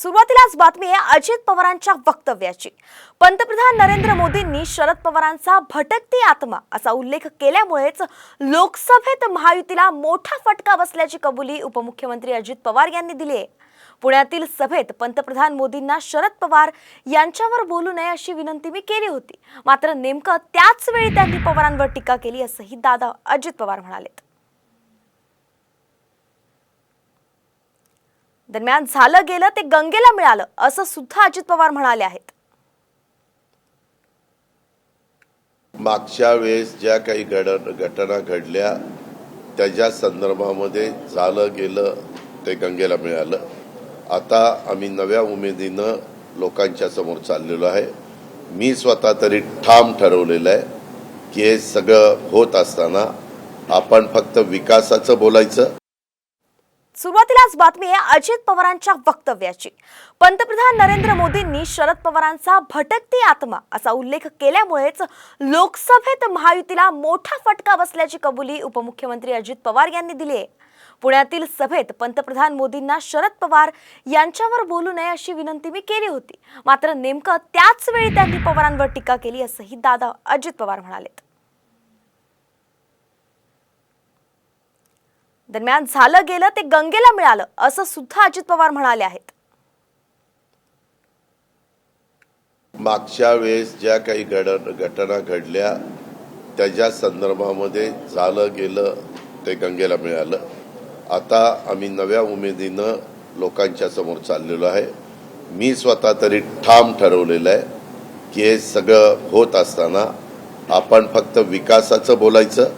सुरुवातीलाच बातमी आहे अजित पवारांच्या वक्तव्याची। पंतप्रधान नरेंद्र मोदींनी शरद पवारांचा भटकती आत्मा असा उल्लेख केल्यामुळेच लोकसभेत महायुतीला मोठा फटका बसल्याची कबुली उपमुख्यमंत्री अजित पवार यांनी दिली आहे। पुण्यातील सभेत पंतप्रधान मोदींना शरद पवार यांच्यावर बोलू नये अशी विनंती मी केली होती, मात्र नेमकं त्याच वेळी त्यांनी पवारांवर टीका केली असंही दादा अजित पवार म्हणालेत। दरम्यान झालं गेलं ते गंगेला मिळालं असं सुद्धा अजित पवार म्हणाले आहेत। मागच्या वेळेस ज्या काही घटना घडल्या त्याच्या संदर्भामध्ये झालं गेलं ते गंगेला मिळालं। आता आम्ही नव्या उमेदीनं लोकांच्या समोर चाललेलो आहे। मी स्वतः तरी ठाम ठरवलेलं आहे की हे सगळं होत असताना आपण फक्त विकासाचं बोलायचं। सुरुवातीलाच बातमी आहे अजित पवारांच्या वक्तव्याची। पंतप्रधान नरेंद्र मोदींनी शरद पवारांचा भटकती आत्मा असा उल्लेख केल्यामुळेच लोकसभेत महायुतीला मोठा फटका बसल्याची कबुली उपमुख्यमंत्री अजित पवार यांनी दिली आहे। पुण्यातील सभेत पंतप्रधान मोदींना शरद पवार यांच्यावर बोलू नये अशी विनंती मी केली होती, मात्र नेमकं त्याच वेळी त्यांनी पवारांवर टीका केली असंही दादा अजित पवार म्हणालेत। दरम्यान झालं गेलं ते गंगेला मिळालं असं सुद्धा अजित पवार म्हणाले आहेत। मागच्या वेळेस ज्या काही घटना घडल्या त्याच्या संदर्भामध्ये झालं गेलं ते गंगेला मिळालं। आता आम्ही नव्या उमेदीनं लोकांच्या समोर चाललेलो आहे। मी स्वतः तरी ठाम ठरवलेलं आहे की हे सगळं होत असताना आपण फक्त विकासाचं बोलायचं।